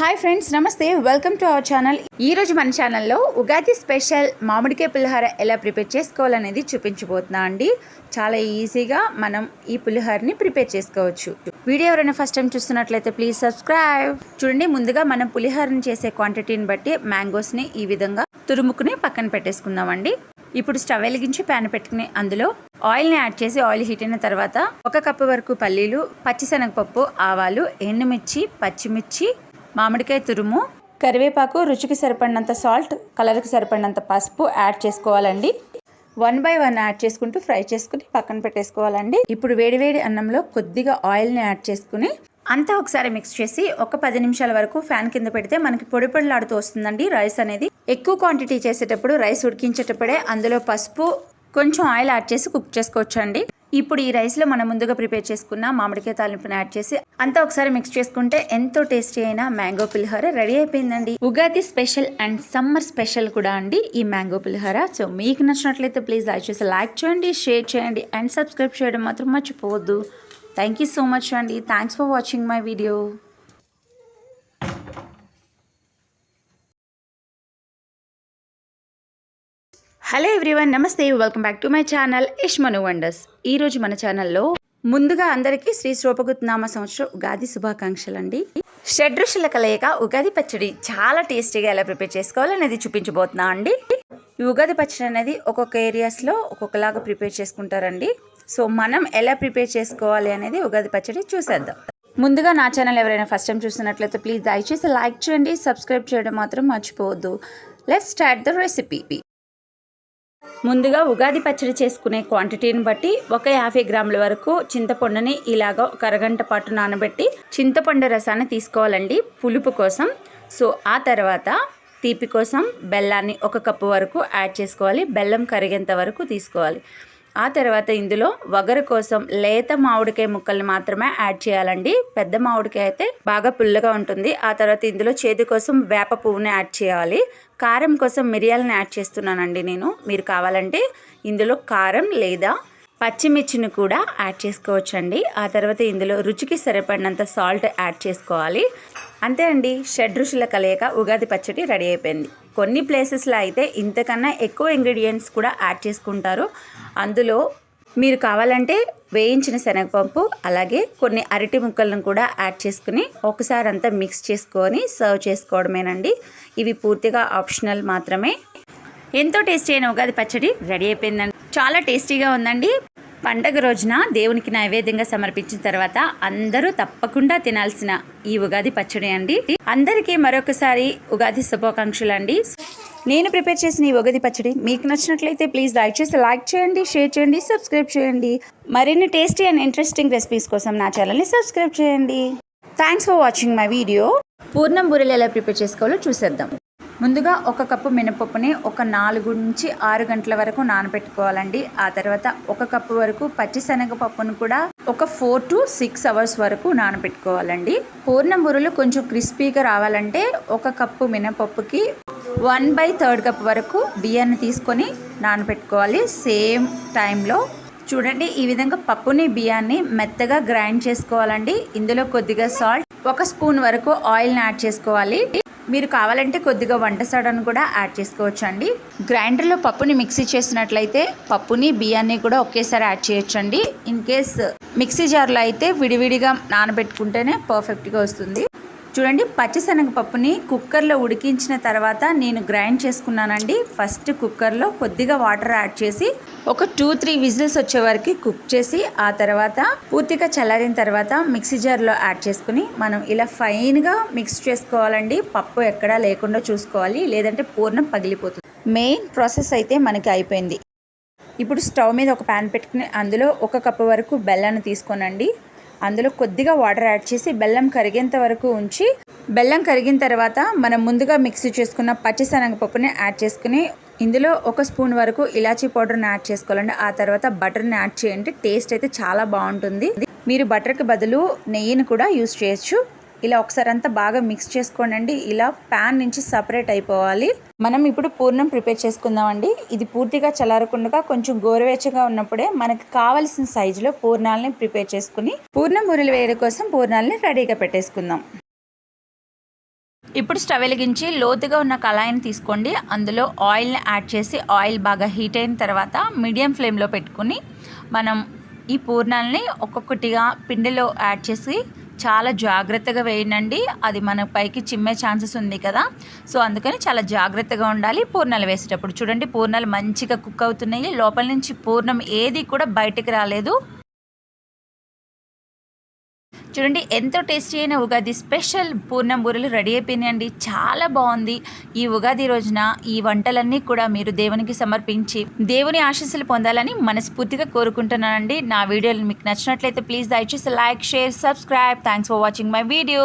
Hi friends, నమస్తే. Welcome to our channel. ఈరోజు మన ఛానల్లో ఉగాది స్పెషల్ మామిడికాయ పులిహోర ఎలా ప్రిపేర్ చేసుకోవాలనేది చూపించబోతున్నా అండి. చాలా ఈజీగా మనం ఈ పులిహోరని ప్రిపేర్ చేసుకోవచ్చు. వీడియో ఎవరైనా ఫస్ట్ టైం చూస్తున్నట్లయితే ప్లీజ్ సబ్స్క్రైబ్. చూడండి, ముందుగా మనం పులిహోరని చేసే క్వాంటిటీని బట్టి మ్యాంగోస్ని ఈ విధంగా తురుముకుని పక్కన పెట్టేసుకుందామండి. ఇప్పుడు స్టవ్ వెలిగించి ప్యాన్ పెట్టుకుని అందులో ఆయిల్ని యాడ్ చేసి ఆయిల్ హీట్ అయిన తర్వాత 1 కప్పు వరకు పల్లీలు, పచ్చిశనగపప్పు, ఆవాలు, ఎండుమిర్చి, పచ్చిమిర్చి, మామిడికాయ తురుము, కరివేపాకు, రుచికి సరిపడినంత సాల్ట్, కలర్కి సరిపడినంత పసుపు యాడ్ చేసుకోవాలండి. 1 by 1 యాడ్ చేసుకుంటూ ఫ్రై చేసుకుని పక్కన పెట్టేసుకోవాలండి. ఇప్పుడు వేడివేడి అన్నంలో కొద్దిగా ఆయిల్ని యాడ్ చేసుకుని అంతా ఒకసారి మిక్స్ చేసి ఒక 10 నిమిషాల వరకు ఫ్యాన్ కింద పెడితే మనకి పొడి పొడిలాడుతూ వస్తుందండి రైస్ అనేది. ఎక్కువ క్వాంటిటీ చేసేటప్పుడు రైస్ ఉడికించేటప్పుడే అందులో పసుపు, కొంచెం ఆయిల్ యాడ్ చేసి కుక్ చేసుకోవచ్చండి. ఇప్పుడు ఈ రైస్లో మనం ముందుగా ప్రిపేర్ చేసుకున్న మామిడికాయ తాలింపుని యాడ్ చేసి అంతా ఒకసారి మిక్స్ చేసుకుంటే ఎంతో టేస్టీ అయిన మ్యాంగో పులిహోర రెడీ అయిపోయిందండి. Ugadi special and summer special కూడా అండి ఈ మ్యాంగో పులిహోర. సో మీకు నచ్చినట్లయితే ప్లీజ్ లైక్ చేయండి, షేర్ చేయండి అండ్ సబ్స్క్రైబ్ చేయడం మాత్రం మర్చిపోవద్దు. థ్యాంక్ యూ సో మచ్ అండి. Thanks for watching my video. Hello everyone, నమస్తే. Welcome back to my channel Ishmanu wonders. ఈరోజు మన ఛానల్లో ముందుగా అందరికీ శ్రీ శ్రోపగుప్తనామ సంవత్సరం ఉగాది శుభాకాంక్షలు అండి. షడ్రుచుల కలయిక ఉగాది పచ్చడి చాలా టేస్టీగా ఎలా ప్రిపేర్ చేసుకోవాలనేది చూపించబోతున్నా అండి. ఈ ఉగాది పచ్చడి అనేది ఒక్కొక్క ఏరియాస్లో ఒక్కొక్కలాగా ప్రిపేర్ చేసుకుంటారండి. సో మనం ఎలా ప్రిపేర్ చేసుకోవాలి అనేది ఉగాది పచ్చడి చూసేద్దాం. ముందుగా నా ఛానల్ ఎవరైనా ఫస్ట్ టైం చూస్తున్నట్లయితే ప్లీజ్ దయచేసి లైక్ చేయండి, సబ్స్క్రైబ్ చేయడం మాత్రం మర్చిపోవద్దు. Let's start the recipe. ముందుగా ఉగాది పచ్చడి చేసుకునే క్వాంటిటీని బట్టి ఒక 50 గ్రాముల వరకు చింతపండుని ఇలాగ ఒక అరగంట పాటు నానబెట్టి చింతపండు రసాన్ని తీసుకోవాలండి పులుపు కోసం. సో ఆ తర్వాత తీపి కోసం బెల్లాన్ని 1 కప్పు వరకు యాడ్ చేసుకోవాలి. బెల్లం కరిగేంత వరకు తీసుకోవాలి. ఆ తర్వాత ఇందులో వగరు కోసం లేత మామిడికాయ ముక్కల్ని మాత్రమే యాడ్ చేయాలండి. పెద్ద మామిడికాయ అయితే బాగా పుల్లగా ఉంటుంది. ఆ తర్వాత ఇందులో చేదు కోసం వేప పువ్వుని యాడ్ చేయాలి. కారం కోసం మిరియాలను యాడ్ చేస్తున్నానండి నేను. మీరు కావాలంటే ఇందులో కారం లేదా పచ్చిమిర్చిని కూడా యాడ్ చేసుకోవచ్చండి. ఆ తర్వాత ఇందులో రుచికి సరిపడినంత సాల్ట్ యాడ్ చేసుకోవాలి. అంతే అండి, షడ్రుచుల కలయిక ఉగాది పచ్చడి రెడీ అయిపోయింది. కొన్ని ప్లేసెస్లో అయితే ఇంతకన్నా ఎక్కువ ఇంగ్రీడియంట్స్ కూడా యాడ్ చేసుకుంటారు. అందులో మీరు కావాలంటే వేయించిన శనగపప్పు అలాగే కొన్ని అరటి ముక్కలను కూడా యాడ్ చేసుకుని ఒకసారి అంతా మిక్స్ చేసుకొని సర్వ్ చేసుకోవడమేనండి. ఇవి పూర్తిగా ఆప్షనల్ మాత్రమే. ఎంతో టేస్టీ అయిన ఉగాది పచ్చడి రెడీ అయిపోయిందండి. చాలా టేస్టీగా ఉందండి. పండగ రోజున దేవునికి నైవేద్యంగా సమర్పించిన తర్వాత అందరూ తప్పకుండా తినాల్సిన ఈ ఉగాది పచ్చడి అండి. అందరికీ మరొకసారి ఉగాది శుభాకాంక్షలు అండి. నేను ప్రిపేర్ చేసిన ఈ ఉగాది పచ్చడి మీకు నచ్చినట్లయితే ప్లీజ్ దయచేసి లైక్ చేయండి, షేర్ చేయండి, సబ్స్క్రైబ్ చేయండి. మరిన్ని టేస్టీ అండ్ ఇంట్రెస్టింగ్ రెసిపీస్ కోసం నా ఛానల్ని సబ్స్క్రైబ్ చేయండి. Thanks for watching my video. పూర్ణం బూరెలు ఎలా ప్రిపేర్ చేసుకోవాలో చూసేద్దాం. ముందుగా 1 కప్పు మినపప్పుని ఒక 4 నుంచి 6 గంటల వరకు నానబెట్టుకోవాలండి. ఆ తర్వాత 1 కప్పు వరకు పచ్చిశనగపప్పును కూడా ఒక 4 to 6 అవర్స్ వరకు నానబెట్టుకోవాలండి. పూర్ణం బూరెలు కొంచెం క్రిస్పీగా రావాలంటే 1 కప్పు మినపప్పుకి 1/3 కప్ వరకు బియ్యాన్ని తీసుకొని నానబెట్టుకోవాలి. సేమ్ టైంలో చూడండి, ఈ విధంగా పప్పుని బియ్యాన్ని మెత్తగా గ్రైండ్ చేసుకోవాలండి. ఇందులో కొద్దిగా సాల్ట్, 1 స్పూన్ వరకు ఆయిల్ని యాడ్ చేసుకోవాలి. మీరు కావాలంటే కొద్దిగా వంట సోడాను కూడా యాడ్ చేసుకోవచ్చు అండి. గ్రైండర్లో పప్పుని మిక్సీ చేసినట్లయితే పప్పుని బియ్యాన్ని కూడా ఒకేసారి యాడ్ చేయొచ్చండి. ఇన్ కేస్ మిక్సీ జార్లో అయితే విడివిడిగా నానబెట్టుకుంటేనే పర్ఫెక్ట్గా వస్తుంది. చూడండి, పచ్చిశనగపప్పుని కుక్కర్లో ఉడికించిన తర్వాత నేను గ్రైండ్ చేసుకున్నానండి. ఫస్ట్ కుక్కర్లో కొద్దిగా వాటర్ యాడ్ చేసి ఒక 2-3 విజిల్స్ వచ్చే వరకు కుక్ చేసి ఆ తర్వాత పూర్తిగా చల్లారిన తర్వాత మిక్సీ జార్లో యాడ్ చేసుకుని మనం ఇలా ఫైన్గా మిక్స్ చేసుకోవాలండి. పప్పు ఎక్కడా లేకుండా చూసుకోవాలి, లేదంటే పూర్ణం పగిలిపోతుంది. మెయిన్ ప్రాసెస్ అయితే మనకి అయిపోయింది. ఇప్పుడు స్టవ్ మీద ఒక ప్యాన్ పెట్టుకుని అందులో 1 కప్పు వరకు బెల్లాన్ని తీసుకోనండి. అందులో కొద్దిగా వాటర్ యాడ్ చేసి బెల్లం కరిగేంత వరకు ఉంచి, బెల్లం కరిగిన తర్వాత మనం ముందుగా మిక్సీ చేసుకున్న పచ్చిశనగపప్పుని యాడ్ చేసుకుని ఇందులో 1 స్పూన్ వరకు ఇలాచీ పౌడర్ని యాడ్ చేసుకోవాలండి. ఆ తర్వాత బటర్ని యాడ్ చేయండి. టేస్ట్ అయితే చాలా బాగుంటుంది. మీరు బటర్కి బదులు నెయ్యిని కూడా యూస్ చేయొచ్చు. ఇలా ఒకసారి అంతా బాగా మిక్స్ చేసుకోండి. ఇలా ప్యాన్ నుంచి సపరేట్ అయిపోవాలి. మనం ఇప్పుడు పూర్ణం ప్రిపేర్ చేసుకుందామండి. ఇది పూర్తిగా చల్లారకుండా కొంచెం గోరువెచ్చగా ఉన్నప్పుడే మనకి కావాల్సిన సైజులో పూర్ణాలని ప్రిపేర్ చేసుకుని పూర్ణం బూరెలు వేయడం కోసం పూర్ణాలని రెడీగా పెట్టేసుకుందాం. ఇప్పుడు స్టవ్ వెలిగించి లోతుగా ఉన్న కళాయిని తీసుకోండి. అందులో ఆయిల్ని యాడ్ చేసి ఆయిల్ బాగా హీట్ అయిన తర్వాత మీడియం ఫ్లేమ్లో పెట్టుకుని మనం ఈ పూర్ణాలని ఒక్కొక్కటిగా పిండిలో యాడ్ చేసి చాలా జాగ్రత్తగా వేయనండి. అది మన పైకి చిమ్మే ఛాన్సెస్ ఉంది కదా, సో అందుకని చాలా జాగ్రత్తగా ఉండాలి. పూర్ణాలు వేసేటప్పుడు చూడండి, పూర్ణాలు మంచిగా కుక్ అవుతున్నాయి. లోపల నుంచి పూర్ణం ఏది కూడా బయటికి రాలేదు. చూడండి, ఎంతో టేస్టీ అయిన ఉగాది స్పెషల్ పూర్ణం బూరెలు రెడీ అయిపోయినాయండి. చాలా బాగుంది. ఈ ఉగాది రోజున ఈ వంటలన్నీ కూడా మీరు దేవునికి సమర్పించి దేవుని ఆశీస్సులు పొందాలని మనస్ఫూర్తిగా కోరుకుంటున్నానండి. నా వీడియోలు మీకు నచ్చినట్లయితే ప్లీజ్ దయచేసి like, share, subscribe. Thanks for watching my video.